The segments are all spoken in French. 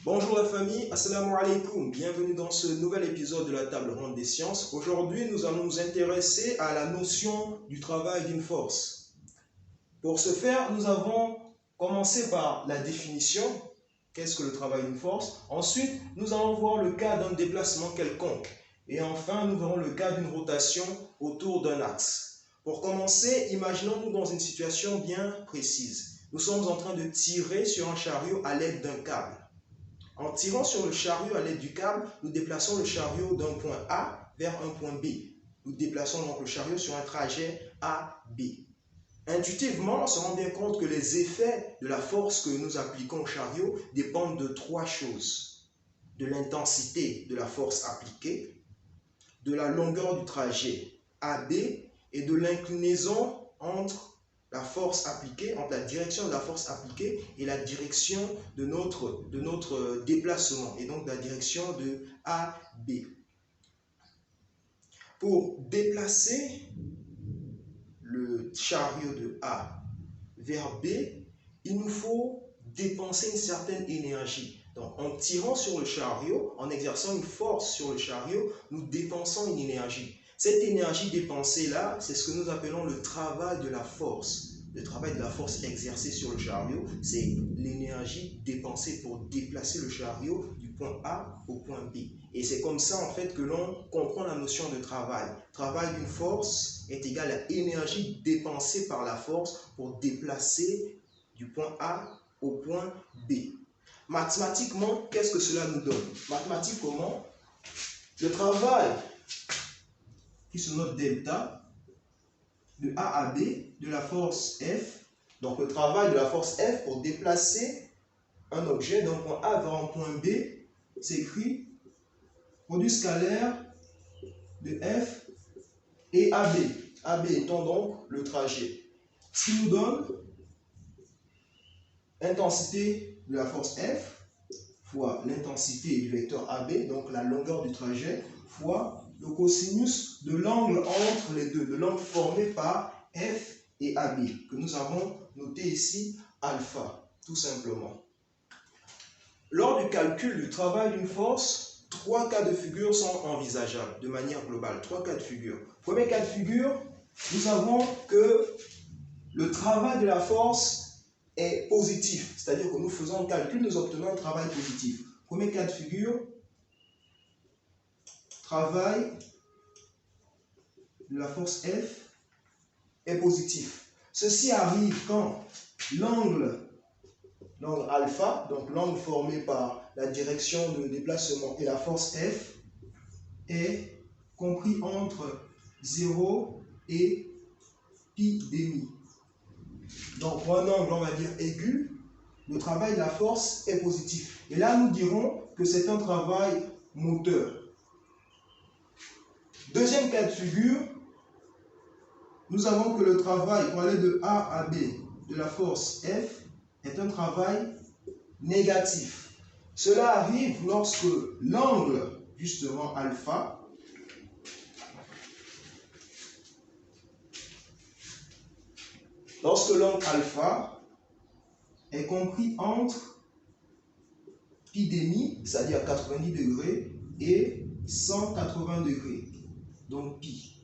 Bonjour la famille, assalamu alaikum, bienvenue dans ce nouvel épisode de la table ronde des sciences. Aujourd'hui, nous allons nous intéresser à la notion du travail d'une force. Pour ce faire, nous avons commencé par la définition, qu'est-ce que le travail d'une force. Ensuite, nous allons voir le cas d'un déplacement quelconque. Et enfin, nous verrons le cas d'une rotation autour d'un axe. Pour commencer, imaginons-nous dans une situation bien précise. Nous sommes en train de tirer sur un chariot à l'aide d'un câble. En tirant sur le chariot à l'aide du câble, nous déplaçons le chariot d'un point A vers un point B. Nous déplaçons donc le chariot sur un trajet AB. Intuitivement, on se rend bien compte que les effets de la force que nous appliquons au chariot dépendent de trois choses. De l'intensité de la force appliquée, de la longueur du trajet AB et de l'inclinaison entre la force appliquée, entre la direction de la force appliquée et la direction de notre déplacement, et donc la direction de AB. Pour déplacer le chariot de A vers B, il nous faut dépenser une certaine énergie. Donc, en tirant sur le chariot, en exerçant une force sur le chariot, nous dépensons une énergie. Cette énergie dépensée-là, c'est ce que nous appelons le travail de la force. Le travail de la force exercée sur le chariot, c'est l'énergie dépensée pour déplacer le chariot du point A au point B. Et c'est comme ça, en fait, que l'on comprend la notion de travail. Travail d'une force est égal à énergie dépensée par la force pour déplacer du point A au point B. Mathématiquement, qu'est-ce que cela nous donne? Mathématiquement, le travail qui se note delta, de A à B, de la force F, donc le travail de la force F pour déplacer un objet d'un point A vers un point B, s'écrit produit scalaire de F et AB. AB étant donc le trajet. Ce qui nous donne intensité de la force F fois l'intensité du vecteur AB, donc la longueur du trajet, fois le cosinus de l'angle entre les deux, de l'angle formé par F et AB, que nous avons noté ici alpha, tout simplement. Lors du calcul du travail d'une force, trois cas de figure sont envisageables de manière globale. Trois cas de figure. Premier cas de figure, nous avons que le travail de la force est positif, c'est-à-dire que nous faisons un calcul, nous obtenons un travail positif. Premier cas de figure, travail de la force F est positif. Ceci arrive quand l'angle alpha, donc l'angle formé par la direction de déplacement et la force F, est compris entre 0 et pi demi. Donc pour un angle, on va dire aigu, le travail de la force est positif. Et là, nous dirons que c'est un travail moteur. Deuxième cas de figure, nous avons que le travail, pour aller de A à B, de la force F, est un travail négatif. Cela arrive lorsque l'angle, justement alpha, est compris entre pi demi, c'est-à-dire 90 degrés, et 180 degrés, donc pi.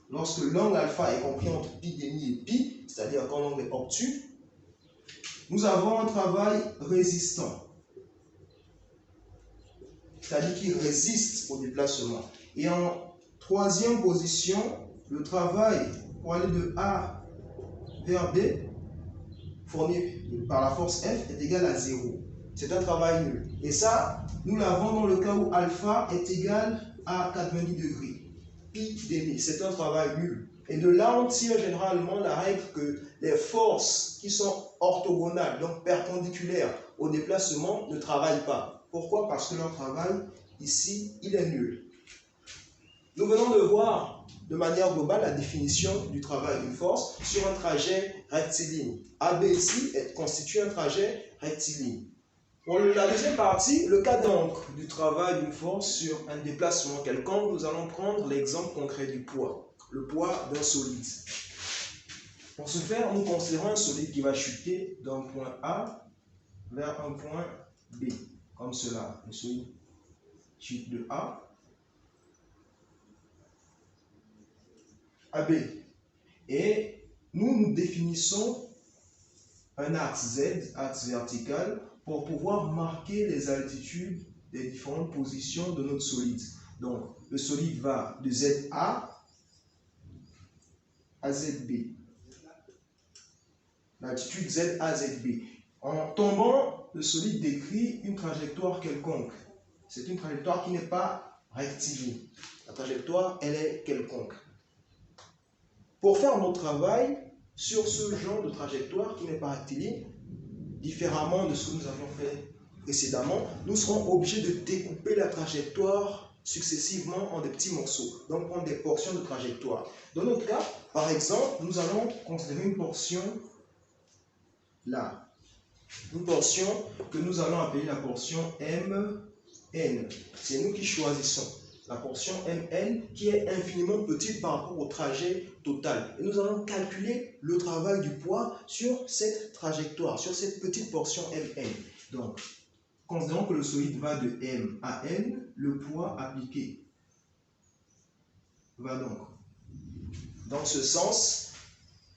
Lorsque l'angle alpha est compris entre pi demi et pi, c'est-à-dire quand l'angle est obtus, nous avons un travail résistant, c'est-à-dire qui résiste au déplacement. Et en troisième position, le travail pour aller de A vers B, fourni par la force F, est égal à 0. C'est un travail nul. Et ça, nous l'avons dans le cas où alpha est égal à 90 degrés. Pi demi, c'est un travail nul. Et de là, on tire généralement la règle que les forces qui sont orthogonales, donc perpendiculaires au déplacement, ne travaillent pas. Pourquoi? Parce que leur travail, ici, il est nul. Nous venons de voir de manière globale la définition du travail d'une force sur un trajet rectiligne. AB ici constitue un trajet rectiligne. Pour la deuxième partie, le cas donc du travail d'une force sur un déplacement quelconque, nous allons prendre l'exemple concret du poids, le poids d'un solide. Pour ce faire, nous considérons un solide qui va chuter d'un point A vers un point B. comme cela, le solide chute de A à B. Et nous définissons un axe Z, axe vertical, pour pouvoir marquer les altitudes des différentes positions de notre solide. Donc, le solide va de ZA à ZB. L'altitude ZA, ZB. En tombant, le solide décrit une trajectoire quelconque. C'est une trajectoire qui n'est pas rectiligne. La trajectoire, elle est quelconque. Pour faire notre travail sur ce genre de trajectoire qui n'est pas rectiligne, différemment de ce que nous avions fait précédemment, nous serons obligés de découper la trajectoire successivement en des petits morceaux, donc en des portions de trajectoire. Dans notre cas, par exemple, nous allons considérer une portion là, une portion que nous allons appeler la portion MN. C'est nous qui choisissons la portion MN qui est infiniment petite par rapport au trajet total. Et nous allons calculer le travail du poids sur cette trajectoire, sur cette petite portion MN. Donc, considérons que le solide va de M à N, le poids appliqué va donc dans ce sens.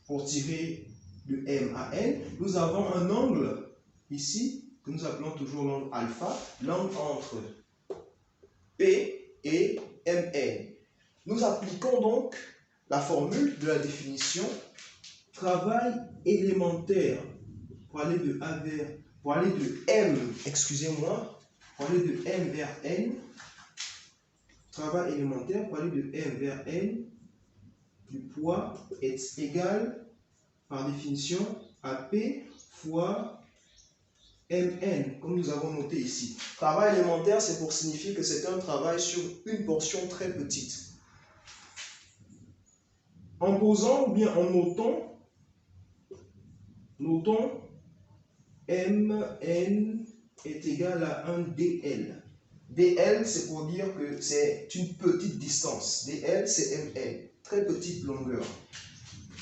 Pour tirer de M à N, nous avons un angle ici, que nous appelons toujours l'angle alpha, l'angle entre P et MN. Nous appliquons donc la formule de la définition travail élémentaire pour aller de A vers, pour aller de M, excusez-moi, pour aller de M vers N, travail élémentaire pour aller de M vers N, du poids est égal par définition à P fois Mn, comme nous avons noté ici. Travail élémentaire, c'est pour signifier que c'est un travail sur une portion très petite. En posant ou bien en notons Mn est égal à 1 dl. dl, c'est pour dire que c'est une petite distance. dl, c'est Mn, très petite longueur.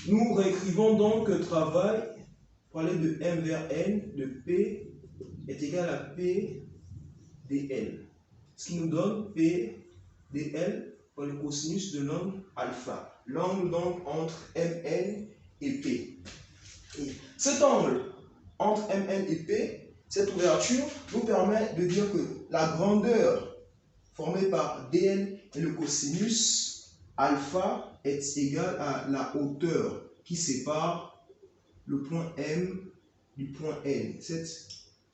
Nous réécrivons donc travail pour aller de M vers N, de P est égal à P dl. Ce qui nous donne P dl pour le cosinus de l'angle alpha. L'angle donc entre Mn et P. Et cet angle entre Mn et P, cette ouverture nous permet de dire que la grandeur formée par dl et le cosinus alpha est égale à la hauteur qui sépare le point M du point N. Cette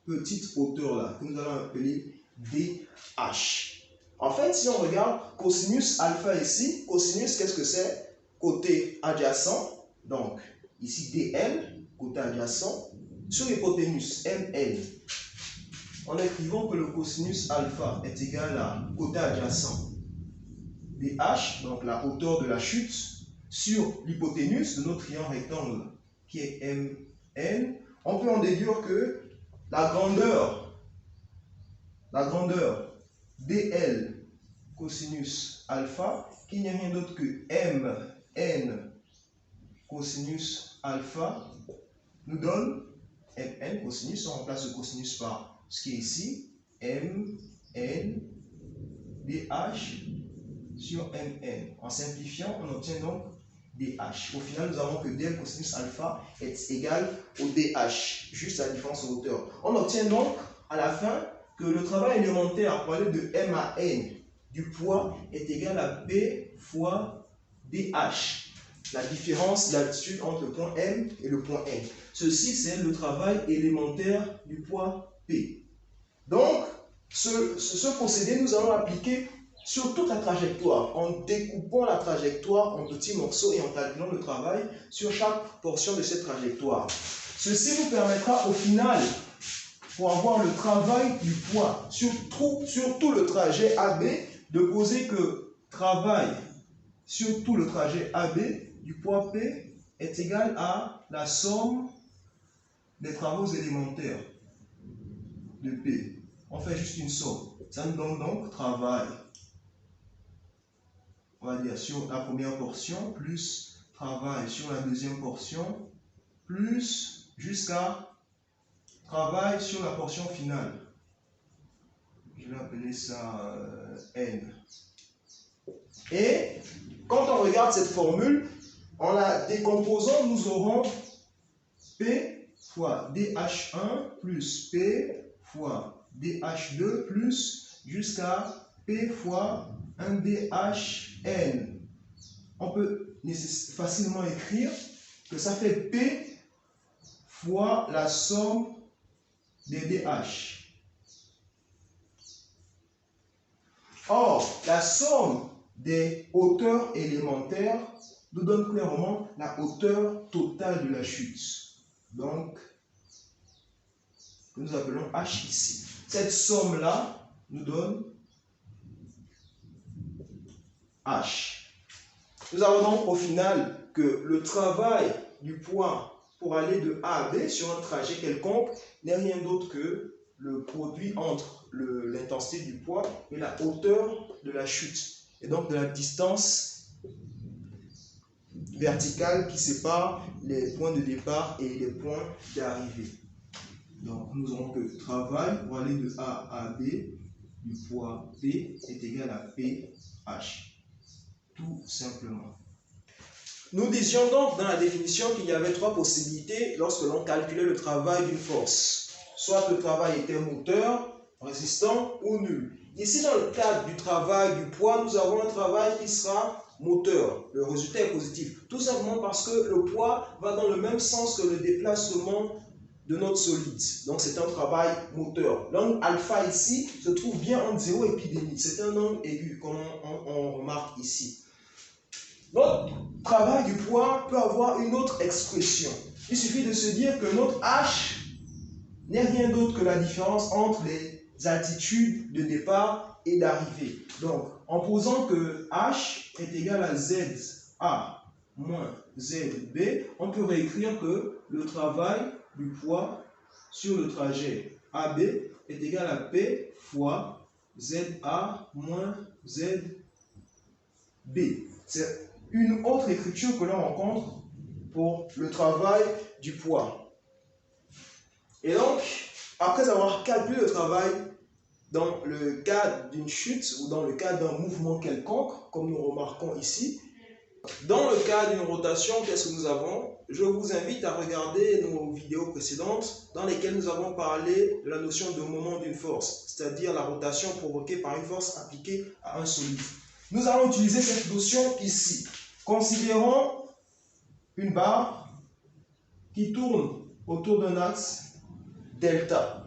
petite hauteur-là, que nous allons appeler DH. En fait, si on regarde cosinus alpha ici, cosinus, qu'est-ce que c'est? Côté adjacent, donc ici DL, côté adjacent, sur l'hypoténuse MN, en écrivant que le cosinus alpha est égal à côté adjacent DH, donc la hauteur de la chute, sur l'hypoténuse de notre triangle rectangle qui est MN, on peut en déduire que la grandeur dl cosinus alpha, qui n'est rien d'autre que mn cosinus alpha, nous donne mn cosinus, on remplace le cosinus par ce qui est ici, mn dh sur mn. En simplifiant, on obtient donc dh. Au final, nous avons que dl cosinus alpha est égal au dh, juste la différence en hauteur. On obtient donc à la fin que le travail élémentaire pour aller de M à N du poids est égal à P fois dh. La différence, l'altitude entre le point M et le point N. Ceci, c'est le travail élémentaire du poids P. Donc, ce procédé, nous allons l'appliquer sur toute la trajectoire, en découpant la trajectoire en petits morceaux et en calculant le travail sur chaque portion de cette trajectoire. Ceci nous permettra au final, pour avoir le travail du poids sur tout le trajet AB, de poser que travail sur tout le trajet AB du poids P est égal à la somme des travaux élémentaires de P. On fait juste une somme. Ça nous donne donc travail, on va dire, sur la première portion, plus travail sur la deuxième portion, plus jusqu'à travail sur la portion finale. je vais appeler ça N. Et quand on regarde cette formule, en la décomposant, nous aurons P fois DH1 plus P fois DH2 plus jusqu'à P fois 1DHN. On peut facilement écrire que ça fait P fois la somme des DH. Or, la somme des hauteurs élémentaires nous donne clairement la hauteur totale de la chute. Donc, que nous appelons H ici. Cette somme-là nous donne H. Nous avons donc au final que le travail du poids pour aller de A à B sur un trajet quelconque n'est rien d'autre que le produit entre l'intensité du poids et la hauteur de la chute, et donc de la distance verticale qui sépare les points de départ et les points d'arrivée. Donc nous aurons que travail pour aller de A à B du poids P est égal à PH. Tout simplement. Nous disions donc dans la définition qu'il y avait trois possibilités lorsque l'on calculait le travail d'une force. Soit le travail était moteur, résistant ou nul. Ici, dans le cadre du travail du poids, nous avons un travail qui sera moteur. Le résultat est positif. Tout simplement parce que le poids va dans le même sens que le déplacement de notre solide. Donc, c'est un travail moteur. L'angle alpha ici se trouve bien entre 0 et pi demi. C'est un angle aigu, comme on remarque ici. Notre travail du poids peut avoir une autre expression. Il suffit de se dire que notre H n'est rien d'autre que la différence entre les altitudes de départ et d'arrivée. Donc, en posant que H est égal à ZA moins ZB, on peut réécrire que le travail du poids sur le trajet AB est égal à P fois ZA moins ZB. C'est une autre écriture que l'on rencontre pour le travail du poids. Et donc, après avoir calculé le travail dans le cadre d'une chute ou dans le cadre d'un mouvement quelconque, comme nous remarquons ici, dans le cas d'une rotation, qu'est-ce que nous avons? Je vous invite à regarder nos vidéos précédentes dans lesquelles nous avons parlé de la notion de moment d'une force, c'est-à-dire la rotation provoquée par une force appliquée à un solide. Nous allons utiliser cette notion ici. Considérons une barre qui tourne autour d'un axe delta.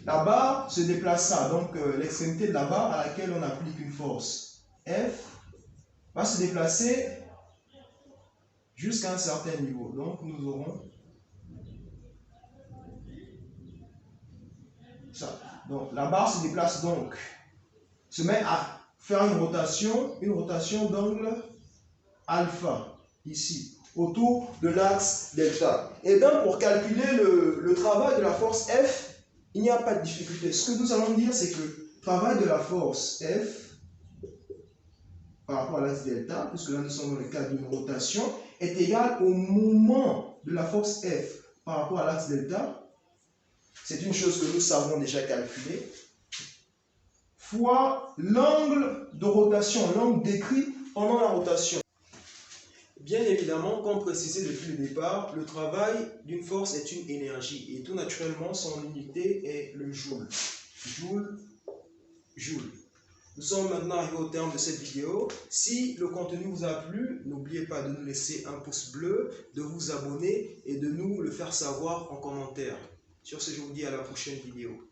La barre se déplacera, donc l'extrémité de la barre à laquelle on applique une force F va se déplacer jusqu'à un certain niveau. Donc nous aurons ça. Donc la barre se déplace donc, se met à faire une rotation d'angle alpha, ici, autour de l'axe delta. Et bien pour calculer le travail de la force F, il n'y a pas de difficulté. Ce que nous allons dire, c'est que le travail de la force F par rapport à l'axe delta, puisque là nous sommes dans le cadre d'une rotation, est égal au moment de la force F par rapport à l'axe delta. C'est une chose que nous savons déjà calculer, fois l'angle de rotation, l'angle décrit pendant la rotation. Bien évidemment, comme précisé depuis le départ, le travail d'une force est une énergie et tout naturellement son unité est le joule. Joule. Nous sommes maintenant arrivés au terme de cette vidéo. Si le contenu vous a plu, n'oubliez pas de nous laisser un pouce bleu, de vous abonner et de nous le faire savoir en commentaire. Sur ce, je vous dis à la prochaine vidéo.